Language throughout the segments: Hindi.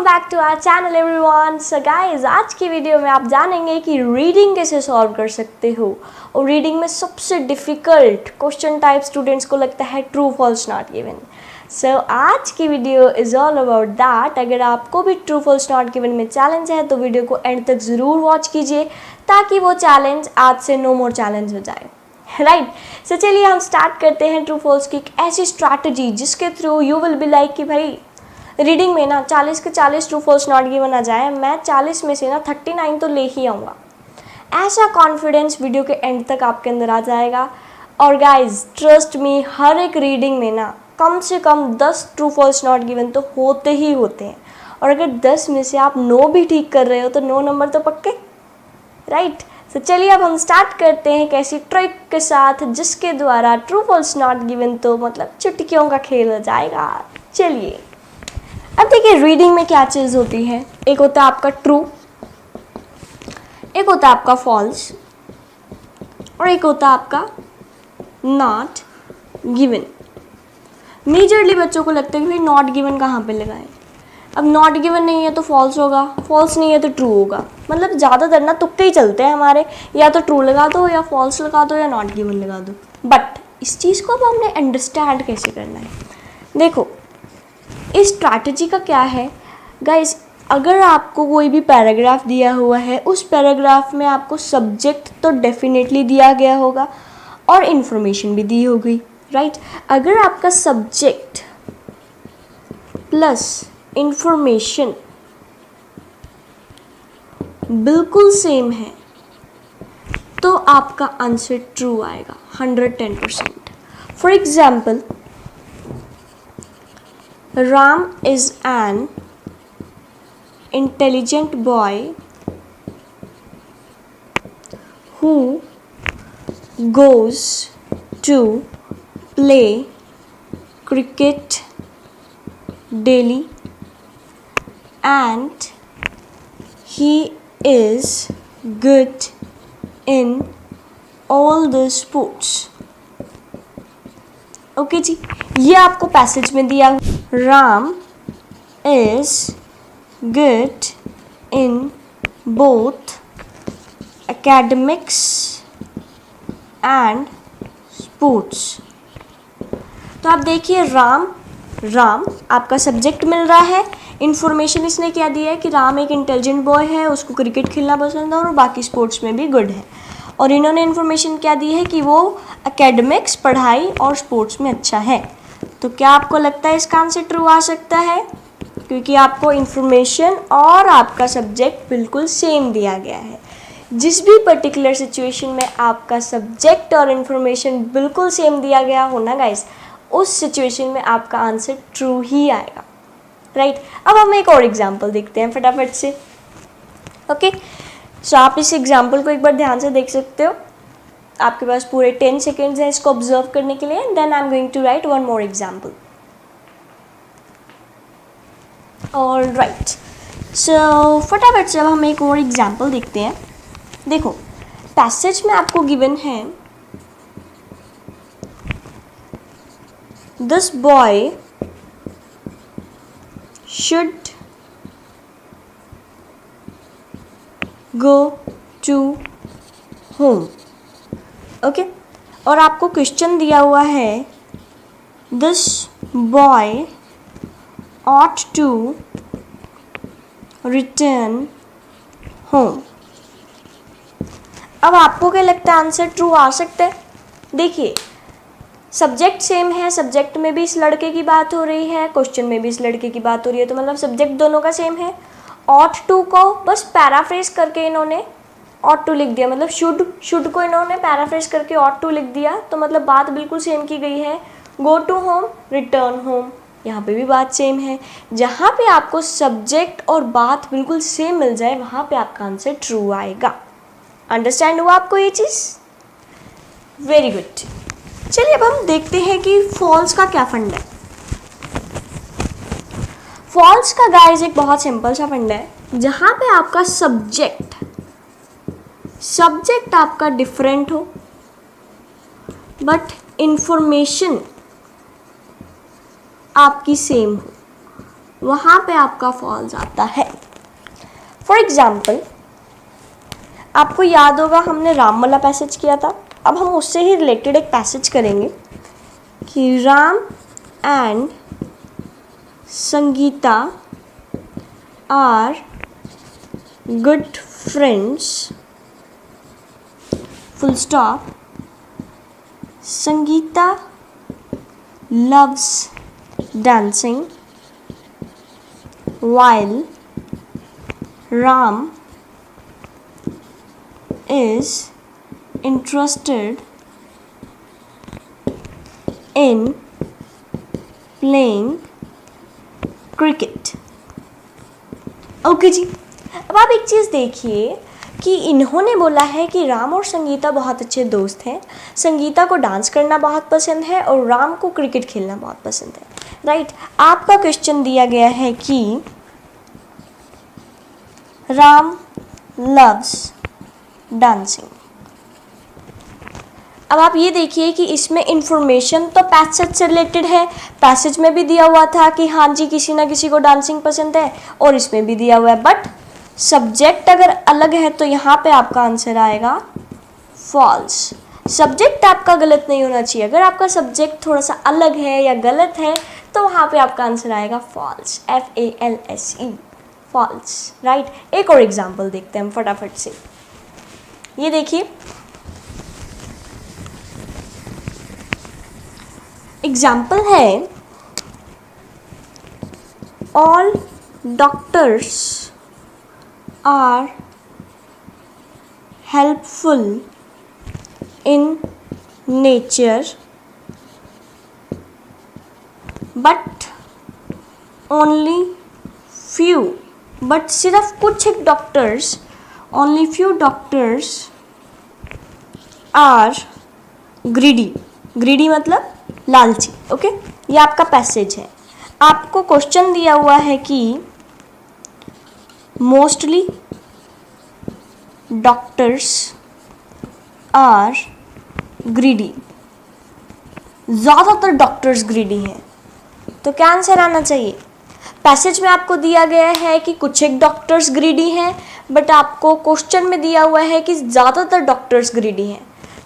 Back to our channel everyone. So guys, आज की वीडियो में आप जानेंगे कि रीडिंग कैसे सॉल्व कर सकते हो। और रीडिंग में सबसे डिफ़िकल्ट क्वेश्चन टाइप स्टूडेंट्स को लगता है ट्रू फॉल्स नॉट गिवन। सो आज की video is all about that. अगर आपको भी ट्रू फॉल्स नॉट गिवन में चैलेंज है तो वीडियो को एंड तक ज़रूर वॉच कीजिए ताकि वो चैलेंज आज से नो मोर चैलेंज हो जाए। राइट। सो चलिए हम स्टार्ट करते हैं ट्रू फॉल्स की एक ऐसी स्ट्रैटेजी जिसके through you will be like कि भाई रीडिंग में ना 40 के 40 ट्रू फॉल्स नॉट गिवन आ जाए, मैं 40 में से ना 39 तो ले ही आऊँगा। ऐसा कॉन्फिडेंस वीडियो के एंड तक आपके अंदर आ जाएगा। और गाइज ट्रस्ट मी, हर एक रीडिंग में ना कम से कम 10 ट्रू फॉल्स नॉट गिवन तो होते ही होते हैं। और अगर 10 में से आप 9 भी ठीक कर रहे हो तो 9 नंबर तो पक्के। राइट। तो चलिए अब हम स्टार्ट करते हैं एक ऐसी ट्रिक के साथ जिसके द्वारा ट्रू फॉल्स नॉट गिवन तो मतलब चुटकियों का खेल हो जाएगा। चलिए अब देखिए रीडिंग में क्या चीज़ होती है। एक होता है आपका ट्रू, एक होता है आपका फॉल्स और एक होता है आपका नॉट गिवन। मेजरली बच्चों को लगता है कि भाई नॉट गिवन कहाँ पे लगाएं। अब नॉट गिवन नहीं है तो फॉल्स होगा, फॉल्स नहीं है तो ट्रू होगा। मतलब ज़्यादातर ना तुक्के ही चलते हैं हमारे, या तो ट्रू लगा दो या फॉल्स लगा दो या नॉट गिवन लगा दो। बट इस चीज़ को अब हमने अंडरस्टैंड कैसे करना है। देखो इस स्ट्रैटेजी का क्या है गाइस, अगर आपको कोई भी पैराग्राफ दिया हुआ है उस पैराग्राफ में आपको सब्जेक्ट तो डेफिनेटली दिया गया होगा और इन्फॉर्मेशन भी दी होगी। राइट। अगर आपका सब्जेक्ट प्लस इन्फॉर्मेशन बिल्कुल सेम है तो आपका आंसर ट्रू आएगा 110%। For example, Ram is an intelligent boy who goes to play cricket daily and he is good in all the sports। Okay ji, ये आपको पैसेज में दिया हुआ। Ram is good in both academics and sports. तो आप देखिए राम आपका सब्जेक्ट मिल रहा है। इन्फॉर्मेशन इसने क्या दिया है कि राम एक इंटेलिजेंट बॉय है, उसको क्रिकेट खेलना पसंद है और बाकी स्पोर्ट्स में भी गुड है। और इन्होंने इन्फॉर्मेशन क्या दी है कि वो एकेडमिक्स पढ़ाई और स्पोर्ट्स में अच्छा है। तो क्या आपको लगता है इसका आंसर ट्रू आ सकता है? क्योंकि आपको इन्फॉर्मेशन और आपका सब्जेक्ट बिल्कुल सेम दिया गया है। जिस भी पर्टिकुलर सिचुएशन में आपका सब्जेक्ट और इन्फॉर्मेशन बिल्कुल सेम दिया गया हो ना गाइस, उस सिचुएशन में आपका आंसर ट्रू ही आएगा। राइट। अब हम एक और एग्जाम्पल देखते हैं फटाफट से। ओके, सो आप इस एग्जाम्पल को एक बार ध्यान से देख सकते हो। आपके पास पूरे 10 सेकेंड्स हैं इसको ऑब्जर्व करने के लिए। Then I am going to write one more example. Alright, so फटाफट से अब हम एक और एग्जाम्पल देखते हैं। देखो पैसेज में आपको गिवन है this boy should go to home. Okay, और आपको क्वेश्चन दिया हुआ है this boy ought to return home। अब आपको क्या लगता है आंसर ट्रू आ सकता है? देखिए सब्जेक्ट सेम है, सब्जेक्ट में भी इस लड़के की बात हो रही है, क्वेश्चन में भी इस लड़के की बात हो रही है, तो मतलब सब्जेक्ट दोनों का सेम है। ought to को बस पैराफ्रेज करके इन्होंने ought to लिख दिया, मतलब शुड को इन्होंने पैराफ्रेज करके ought to लिख दिया, तो मतलब बात बिल्कुल सेम की गई है। Go to home, return home, यहाँ पे भी बात सेम है। जहाँ पे आपको सब्जेक्ट और बात बिल्कुल सेम मिल जाए वहाँ पे आपका आंसर ट्रू आएगा। अंडरस्टैंड हुआ आपको ये चीज़? Very good. चलिए अब हम देखते हैं कि फॉल्स का क्या फंडा है। फॉल्स का गाइस एक बहुत सिंपल सा फंडा है, जहाँ पे आपका सब्जेक्ट आपका डिफरेंट हो बट इंफॉर्मेशन आपकी सेम हो। वहाँ पे आपका फॉल्स आता है। फॉर एग्जाम्पल, आपको याद होगा हमने राम वाला पैसेज किया था, अब हम उससे ही रिलेटेड एक पैसेज करेंगे कि Ram and Sangeeta are good friends, full stop. Sangeeta loves dancing while Ram is interested in playing cricket। Okay ji, अब आप एक चीज़ देखिए कि इन्होंने बोला है कि राम और संगीता बहुत अच्छे दोस्त हैं, संगीता को डांस करना बहुत पसंद है और राम को क्रिकेट खेलना बहुत पसंद है, राइट। आपका क्वेश्चन दिया गया है कि राम लव्स डांसिंग। अब आप ये देखिए कि इसमें इंफॉर्मेशन तो पैसेज से रिलेटेड है, पैसेज में भी दिया हुआ था कि हाँ जी किसी ना किसी को डांसिंग पसंद है, और इसमें भी दिया हुआ है, बट सब्जेक्ट अगर अलग है तो यहाँ पे आपका आंसर आएगा फॉल्स। सब्जेक्ट आपका गलत नहीं होना चाहिए, अगर आपका सब्जेक्ट थोड़ा सा अलग है या गलत है तो वहाँ पे आपका आंसर आएगा फॉल्स, FALSE, फॉल्स, राइट। एक और एग्जाम्पल देखते हैं हम फटाफट से। ये देखिए, एग्जाम्पल है all doctors are helpful in nature but only few, but सिर्फ कुछ एक doctors, only few doctors are greedy, greedy मतलब लालची, ओके। ये आपका पैसेज है। आपको क्वेश्चन दिया हुआ है कि मोस्टली डॉक्टर्स आर ग्रीडी, ज़्यादातर डॉक्टर्स ग्रीडी हैं, तो क्या आंसर आना चाहिए? पैसेज में आपको दिया गया है कि कुछ एक डॉक्टर्स ग्रीडी हैं, बट आपको क्वेश्चन में दिया हुआ है कि ज़्यादातर डॉक्टर्स ग्रीडी हैं,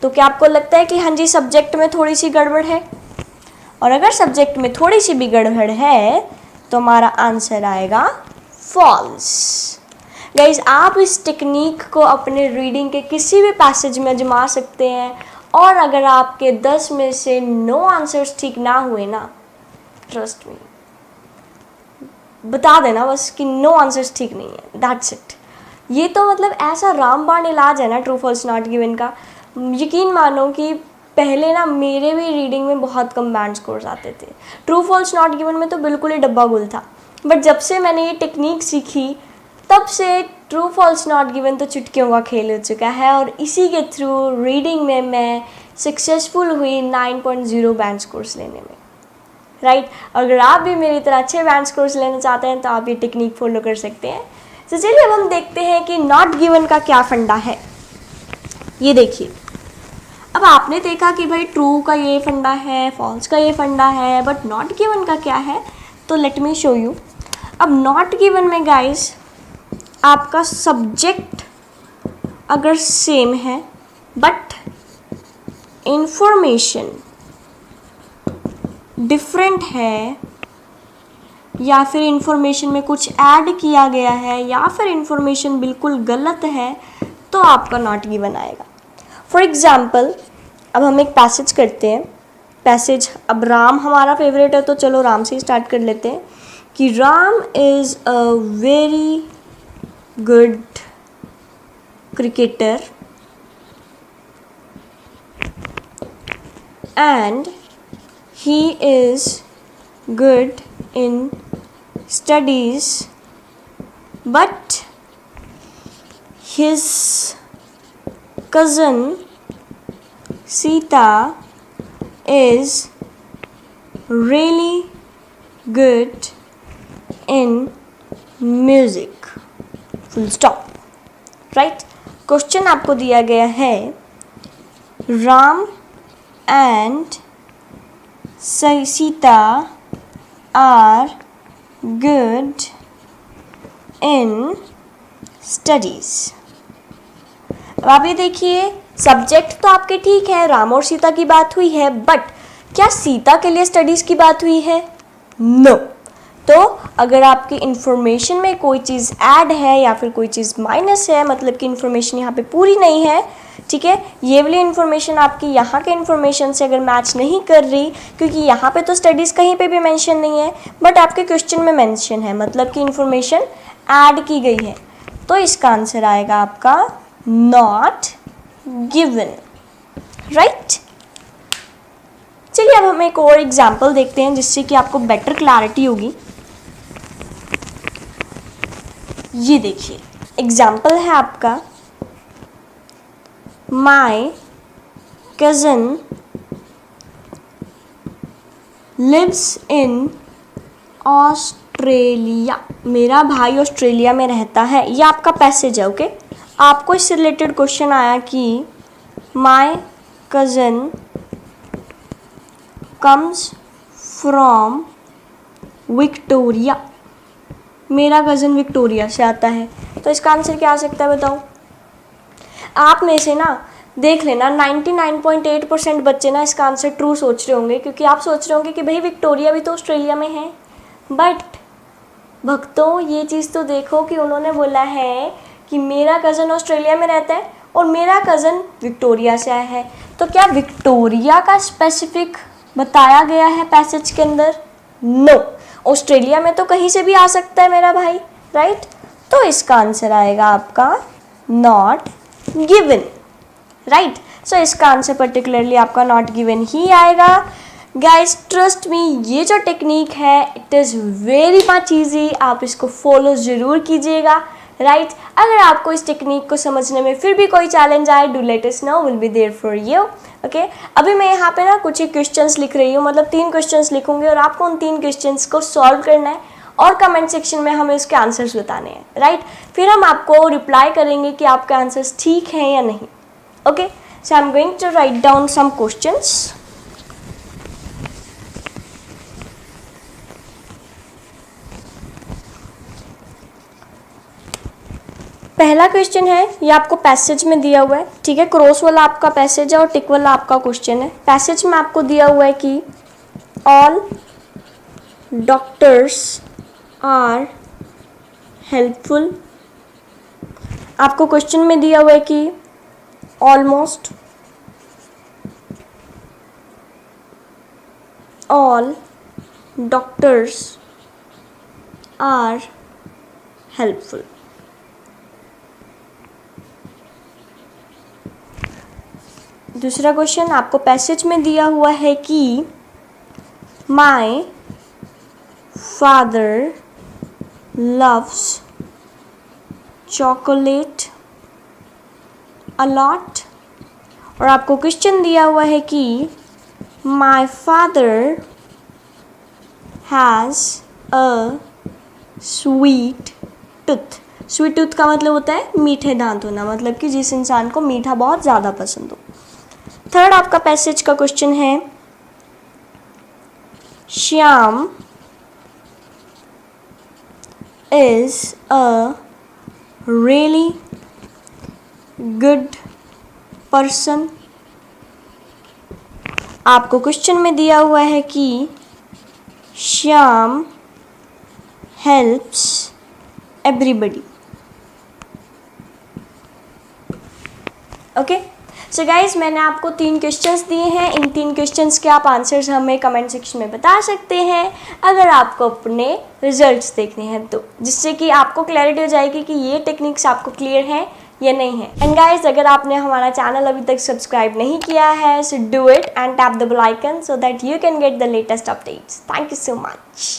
तो क्या आपको लगता है कि हाँ जी सब्जेक्ट में थोड़ी सी गड़बड़ है? और अगर सब्जेक्ट में थोड़ी सी भी गड़बड़ है तो हमारा आंसर आएगा फॉल्स। गाइज, आप इस टेक्निक को अपने रीडिंग के किसी भी पैसेज में आजमा सकते हैं, और अगर आपके 10 में से 9 आंसर्स ठीक ना हुए ना, ट्रस्ट मी, बता देना बस कि 9 आंसर्स ठीक नहीं है, दैट्स इट। ये तो मतलब ऐसा रामबाण इलाज है ना ट्रू फॉल्स नॉट गिवन का। यकीन मानो कि पहले ना मेरे भी रीडिंग में बहुत कम बैंड स्कोर्स आते थे, ट्रू फॉल्स नॉट गिवन में तो बिल्कुल ही डब्बा गुल था, बट जब से मैंने ये टेक्निक सीखी तब से ट्रू फॉल्स नॉट गिवन तो चुटकियों का खेल हो चुका है, और इसी के थ्रू रीडिंग में मैं सक्सेसफुल हुई 9.0 बैंड स्कोर्स लेने में, राइट। अगर आप भी मेरी तरह अच्छे बैंड स्कोर्स लेना चाहते हैं तो आप ये टेक्निक फॉलो कर सकते हैं। तो चलिए अब हम देखते हैं कि नॉट गिवन का क्या फंडा है। ये देखिए, अब आपने देखा कि भाई ट्रू का ये फंडा है, फॉल्स का ये फंडा है, बट नॉट गिवन का क्या है, तो लेट मी शो यू। अब नॉट गिवन में गाइस आपका सब्जेक्ट अगर सेम है बट इंफॉर्मेशन डिफरेंट है, या फिर इंफॉर्मेशन में कुछ ऐड किया गया है, या फिर इंफॉर्मेशन बिल्कुल गलत है, तो आपका नॉट गिवन आएगा। फॉर एग्ज़ाम्पल, अब हम एक पैसेज करते हैं। पैसेज, अब राम हमारा फेवरेट है तो चलो राम से ही स्टार्ट कर लेते हैं कि Ram is a very good cricketer and he is good in studies, but his cousin Sita is really good in music, full stop, right। Question आपको दिया गया है Ram and Sita are good in studies। अब आप ये देखिए, सब्जेक्ट तो आपके ठीक है, राम और सीता की बात हुई है, बट क्या सीता के लिए स्टडीज़ की बात हुई है? नो। तो अगर आपकी इंफॉर्मेशन में कोई चीज़ ऐड है या फिर कोई चीज़ माइनस है, मतलब कि इंफॉर्मेशन यहाँ पे पूरी नहीं है, ठीक है, ये वाली इंफॉर्मेशन आपकी यहाँ के इंफॉर्मेशन से अगर मैच नहीं कर रही, क्योंकि यहाँ पे तो स्टडीज़ कहीं पे भी मेंशन नहीं है, बट आपके क्वेश्चन में मेंशन है, मतलब कि इंफॉर्मेशन ऐड की गई है, तो इसका आंसर आएगा आपका नॉट गिवन, राइट। चलिए अब हम एक और एग्जाम्पल देखते हैं जिससे कि आपको बेटर क्लैरिटी होगी। ये देखिए, एग्जाम्पल है आपका, my cousin lives in Australia. मेरा भाई ऑस्ट्रेलिया में रहता है। ये आपका पैसेज है, ओके। आपको इससे रिलेटेड क्वेश्चन आया कि my cousin comes from Victoria. मेरा कज़न विक्टोरिया से आता है, तो इसका आंसर क्या आ सकता है बताओ? आप में से ना देख लेना 99.8% बच्चे ना इसका आंसर ट्रू सोच रहे होंगे, क्योंकि आप सोच रहे होंगे कि भाई विक्टोरिया भी तो ऑस्ट्रेलिया में है। बट भक्तों, ये चीज़ तो देखो कि उन्होंने बोला है कि मेरा कज़न ऑस्ट्रेलिया में रहता है और मेरा कज़न विक्टोरिया से आया है, तो क्या विक्टोरिया का स्पेसिफिक बताया गया है पैसेज के अंदर? नो। ऑस्ट्रेलिया में तो कहीं से भी आ सकता है मेरा भाई, राइट। तो इसका आंसर आएगा आपका नॉट गिवन, राइट। सो इसका आंसर पर्टिकुलरली आपका नॉट गिवन ही आएगा। गाइस ट्रस्ट मी, ये जो टेक्निक है it is very much easy, आप इसको फॉलो ज़रूर कीजिएगा, राइट। अगर आपको इस टेक्निक को समझने में फिर भी कोई चैलेंज आए, do let us know, will be there for you, okay. अभी मैं यहाँ पे ना कुछ ही क्वेश्चंस लिख रही हूँ, मतलब 3 क्वेश्चंस लिखूंगी और आपको उन 3 क्वेश्चंस को सॉल्व करना है और कमेंट सेक्शन में हमें उसके आंसर्स बताने हैं, राइट। फिर हम आपको रिप्लाई करेंगे कि आपके आंसर्स ठीक हैं या नहीं, okay. So I am going to write down some questions. पहला क्वेश्चन है, ये आपको पैसेज में दिया हुआ है, ठीक है। क्रॉस वाला आपका पैसेज है और टिक वाला आपका क्वेश्चन है। पैसेज में आपको दिया हुआ है कि ऑल डॉक्टर्स आर हेल्पफुल। आपको क्वेश्चन में दिया हुआ है कि almost all doctors are helpful. दूसरा क्वेश्चन आपको पैसेज में दिया हुआ है कि my father loves chocolate a lot. और आपको क्वेश्चन दिया हुआ है कि my father has a sweet tooth. Sweet tooth का मतलब होता है मीठे दांत होना, मतलब कि जिस इंसान को मीठा बहुत ज़्यादा पसंद हो। थर्ड आपका पैसेज का क्वेश्चन है, Shyam is a really good person. आपको क्वेश्चन में दिया हुआ है कि Shyam helps everybody, okay. So guys मैंने आपको 3 क्वेश्चंस दिए हैं। इन 3 क्वेश्चंस के आप आंसर्स हमें कमेंट सेक्शन में बता सकते हैं अगर आपको अपने रिजल्ट्स देखने हैं तो, जिससे कि आपको क्लैरिटी हो जाएगी कि ये टेक्निक्स आपको क्लियर हैं या नहीं है। एंड गाइज अगर आपने हमारा चैनल अभी तक सब्सक्राइब नहीं किया है, so do it and tap the bell icon so that you can get the latest updates. Thank you so much.